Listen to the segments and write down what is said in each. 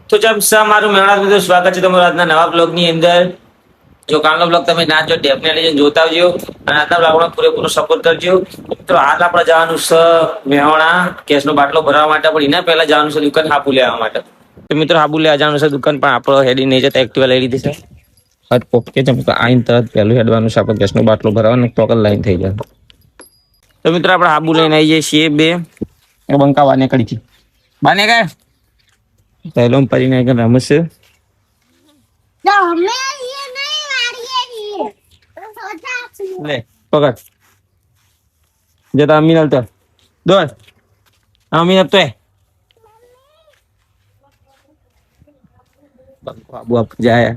તો જેમ મારું મેળા બધું સ્વાગત છે તમારું આજના નવા બ્લોગની અંદર. જો કાલનો બ્લોગ તમે ના જો ડેફિનેટલી જોતા આવજો અને આજના બ્લોગનો પૂરેપૂરો સપોર્ટ કરજો. તો હાલ આપણે જવાનું છે મેહોણા કેસનો બાટલો ભરવા માટે, પણ એના પહેલા જવાનું છે દુકાન હાબુ લેવા માટે. તો મિત્રો હાબુ લેવા જવાનું છે દુકાન, પણ આપણો હેડી નહીં જતા એક્ટિવા લઈ લીધી છે. ઓકે છે આઈને તરત પહેલું હેડવાનું છે આપણે ગેસનો બાટલો ભરવાનો, ટોકન લાઈન થઈ જાય. તો મિત્રો આપણે હાબુ લઈને આવી જઈએ છીએ બે બંકા બાને કરી છે બાને કાય પહેલો પરીને રમશે લે પકડ જતા અમીન હાલતો દોડ અમીન આપતો બાબુ આપ જાય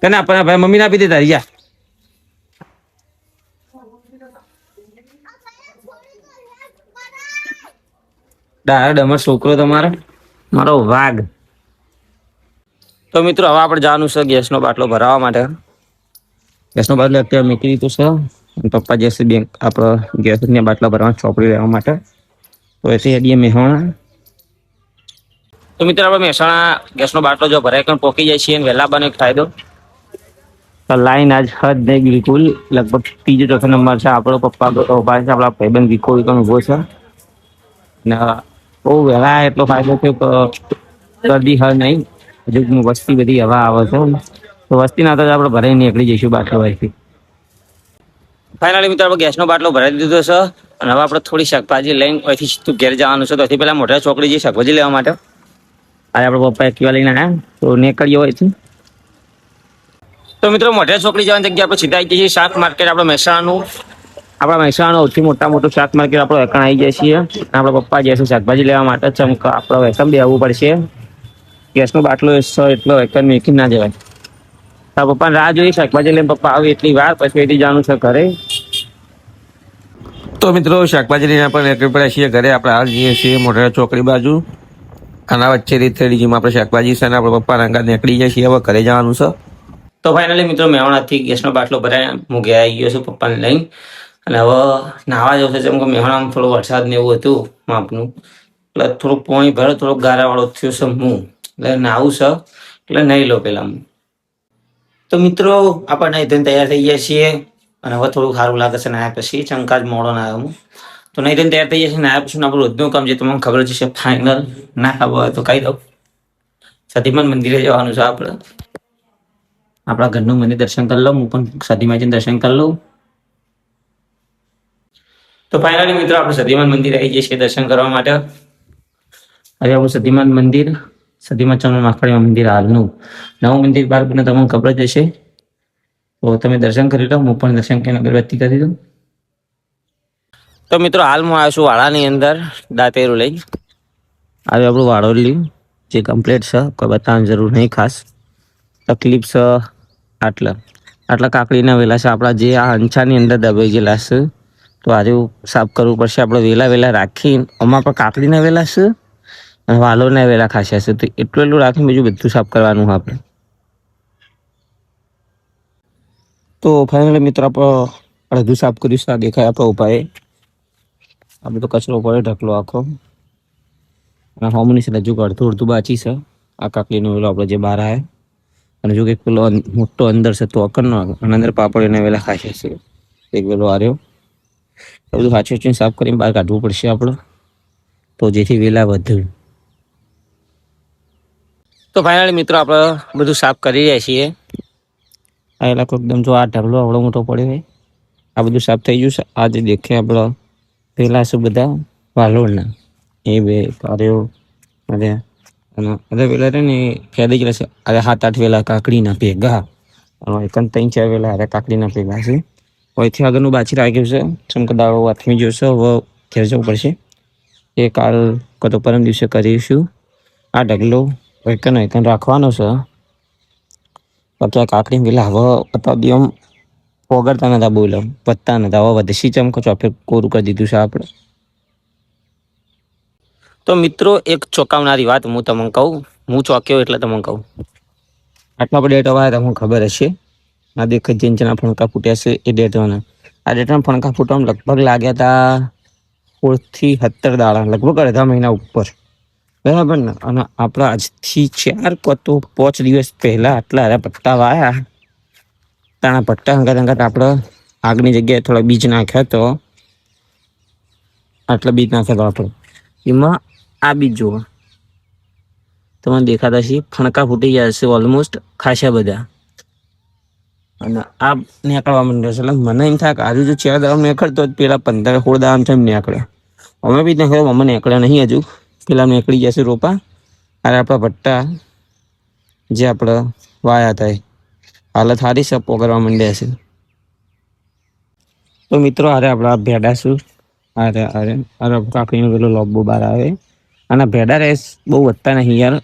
તને આપણા ભાઈ મમ્મીને આપી દે તારી જા. ડાયરેક્ટ અમારો છોકરો તમારો મારો વાઘ. તો મિત્રો હવે આપણે જવાનું છે ગેસનો બાટલો ભરાવા માટે. ગેસનો બાટલો અત્યારે મૂકી દીધો છે અને પપ્પા જશે બેંક આપણો ગેસના બાટલા ભરવા ચોપડી લેવા માટે. તો એથી હેડીએ મહેસાણા. તો મિત્રો આપણે મહેસાણા ગેસનો બાટલો જો ભરાય પણ પોકી જાય છે અને વહેલા બને ફાયદો લાઈન આજ હદ નહીં બિલકુલ. લગભગ ત્રીજો ચોથો નંબર છે. આપણો પપ્પા ઉભા છે, આપણા ભાઈબંધ વિકો વિકો ઉભો છે ને બહુ વહેલા એટલો ફાયદો થયો ગરદી હર નહીં. હજુ વસ્તી બધી હવા આવે છે તો વસ્તી ના તો આપણે ભરાઈ નીકળી જઈશું બાટલો ભાઈથી. ફાઇનલી મિત્રો આપણે ગેસનો બાટલો ભરાઈ દીધો છે અને હવે આપણે થોડી શાકભાજી લઈને અહીંથી સીધું ઘેર જવાનું છે. તો અહીંથી પહેલાં મોઢા ચોકડી જઈએ શાકભાજી લેવા માટે. આજે આપણે પપ્પા એક્ટિવા લઈને આવ્યા તો નીકળીએ હોયથી. તો મિત્રો મોઢા ચોકડી જવાની જગ્યા આપણે સીધા આવી જઈએ શાક માર્કેટ. આપણે મહેસાણાનું સૌથી મોટું શાક માર્કેટ આપણે વેકણ આવી જાય છીએ. આપણા પપ્પા જશે શાકભાજી લેવા માટે. ચમક આપણે વેકણ બી આવવું પડશે. ગેસનો બાટલો એટલો વેકણ મેકી ના જવાય. પપ્પાને રાહ જોઈએ શાકભાજી લઈને પપ્પા આવે એટલી વાર પછી એથી જવાનું છે ઘરે. તો મિત્રો શાકભાજી લઈને આપણે નીકળી પડ્યા છીએ ઘરે. આપણે હાલ જઈએ છીએ મોઢેરા ચોકડી બાજુ. આના વચ્ચેથી થયેલી જેમાં આપણે શાકભાજી છે ને આપણે પપ્પાના અંગાત નીકળી જાય છીએ. હવે ઘરે જવાનું છે. તો ફાઇનલી મિત્રો મહેસાણાથી ગેસનો બાટલો ભરાય હું ઘેર આવી ગયો છું પપ્પાને લઈને. અને હવે નાહવા જવું છે. જેમ કે મહેસાણામાં થોડો વરસાદ ને એવું હતું માપનું, એટલે થોડુંક પાણી ભરે થોડોક ગારાવાળો થયો છે. હું એટલે નાહવું છે એટલે નહીં લો પેલા હું. તો મિત્રો આપણે નહીં થઈને તૈયાર થઈ ગયા છીએ અને હવે થોડું સારું લાગે છે નાયા પછી. ચંકાજ મોડો ના આવ્યો હું તો નહીં થઈને તૈયાર થઈ ગયા છીએ. નાયા પછી આપણું રોજનું કામ જે તમને ખબર છે ફાઇનલ ના ખબર હોય તો કહી દઉં. સતીમાન મંદિરે જવાનું છે આપણે. આપણા ઘરનું મંદિર દર્શન કરી લઉં. હું પણ સતીમાજીને દર્શન કરી લઉં. તો ફાઇનલી મિત્રો આપણે સતીમાન મંદિર આવી જઈએ છીએ દર્શન કરવા માટે. હવે આવું સતીમાન મંદિર સતીમાન ચંદ્ર માખડીયા મંદિર હાલનું નવું મંદિર બહાર પણ તમને ખબર જ હશે. તો તમે દર્શન કરી લો. હું પણ દર્શન કરીને અગરબત્તી કરી દઉં. તો મિત્રો હાલ હું આવ્યો છું વાડાની અંદર દાંતેરું લઈ. હવે આપણું વાડો લીધું જે કમ્પ્લીટ છે. કોઈ બતાવવાની જરૂર નહીં ખાસ. તકલીફ છે આટલા કાકડીના વેલા છે આપણા જે આ અંછાની અંદર દબાઈ ગયેલા છે. તો આજે સાફ કરવું પડશે. આપણે વેલા રાખીને આમાં પણ કાકડીના વેલા છે અને વાલોના વેલા ખાસ્યા છે. તો એટલું રાખીને બીજું બધું સાફ કરવાનું આપણે. તો ફાઇનલી મિત્રો આપણે અડધું સાફ કર્યું છે. દેખાય આપણે ઉપાય આ બધો કચરો પડે ઢકલો આખો અને હોમની છે હજુ અડધું બાચી છે. આ કાકડીનો વેલો આપણે જે બહાર આવે અને જો કંઈક પેલો મોટો અંદર છે તો અકરનો અને અંદર પાપડ એના વેલા ખાસ્યા છે. એક વેલો આર્યો બધું સાચું સાફ કરીને બહાર કાઢવું પડશે આપણે, તો જેથી વેલા વધુ. તો ફાઇનલી મિત્રો આપણે બધું સાફ કરી રહ્યા છીએ. આ ઇલાકો એકદમ જો આ ઢગલો આવડો મોટો પડ્યો હોય આ બધું સાફ થઈ ગયું છે. આ જે દેખે આપણે પેલા શું બધા વાલોડના એ બે કાર્યો અને પેલા ને ફેદી ગયેલા છે. અરે 7-8 વેલા કાકડીના ભેગા અને 3-4 વેલા અરે કાકડીના ભેગા છે. અહીંથી આગળનું બાછી રાખ્યું છે. ચમકદાળો હાથમી જોશે. હવે ઘેર જવું પડશે. એ કાલ કતો પરમ દિવસે કરીશું. આ ઢગલો એકન રાખવાનો છે. પછી કાકડી પેલા હવે બતાવી આમ પોગડતા નતા બોલો પત્તા નતા. હવે વધશી ચમકો ચોફે કોરું કરી દીધું છે આપણે. તો મિત્રો એક ચોંકાવનારી વાત હું તમને કહું. હું ચોંક્યો એટલે તમને કહું. આટલા બધા ડેટ આવ્યા તમને ખબર હશે. આ દેખ જેના ફણકા ફૂટ્યા છે એ ડેટવાના. આ ડેટના ફણકા ફૂટવામાં લગભગ લાગ્યા હતા 16 થી 17 દાડા, લગભગ અડધા મહિના ઉપર. બરાબર ને. અને આપણે આજથી 4 કે 5 દિવસ પહેલા આટલા હારા પટ્ટા વાયા. તાણા પટ્ટા હંગાત હંગાત આપણે આગની જગ્યાએ થોડા બીજ નાખ્યા તો આટલા બીજ નાખ્યા તો આપણે એમાં આ બીજ જુઓ તમને દેખાતા છે, ફણકા ફૂટી ગયા છે ઓલમોસ્ટ ખાસા બધા. અને આ નીકળવા માંડ્યો છે. એટલે મને એમ થાય કે આજુ જો 4 દામ નીકળતો પેલા 15-16 દામ છે એમ નીકળ્યા. અમે બી નીકળ્યો, અમે નીકળ્યા નહીં હજુ. પેલા નીકળી જશે રોપા. અરે આપણા ભટ્ટા જે આપણે વાયા હતા હાલત સારી છે, પોગરવા માંડ્યા છે. તો મિત્રો અરે આપણા ભેડા શું અરે અરે અરે કાકડીનો પેલો લોબો બહાર આવે. અને ભેડા રેસ બહુ વધતા નહીં યાર,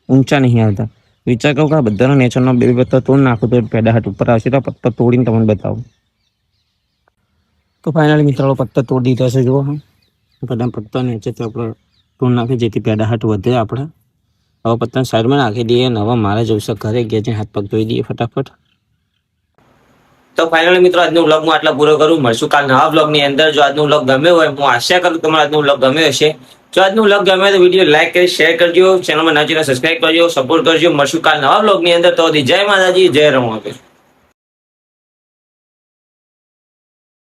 ઊંચા નહીં આવતા. વિચાર કહું કે આ બધાનો નેચરનો બે પત્તા તોડ નાખું તો ભેડા હાટ ઉપર આવશે. તો પત્તા તોડીને તમને બતાવું. તો ફાઇનલી મિત્રો પત્તા તોડી દીધા છે. જુઓ બધા પત્તા નીચે તો આપણે તોડ નાખીએ જેથી ભેડા હાટ વધે. આપણે હવે પત્તાને સાઈડમાં નાખી દઈએ. અને હવે મારે જવું છે ઘરે ગયા છે, હાથ પગ ધોઈ દઈએ ફટાફટ. તો ફાઇનલી મિત્રો આજનો વ્લોગ હું આટલા પૂરો કરું. મળશું કાલ નવા વ્લોગની અંદર. જો આજનો વ્લોગ ગમ્યો હોય, હું આશા કરું તમારે આજનો વ્લોગ ગમ્યો હશે. જો આજનો વ્લોગ ગમ્યો તો વિડીયો લાઈક કરી શેર કરજો, ચેનલમાં નવા ચેનલ સબસ્ક્રાઈબ કરજો, સપોર્ટ કરજો. મળશું કાલ નવા વ્લોગની અંદર. તો જય માતાજી, જય રમાપીર.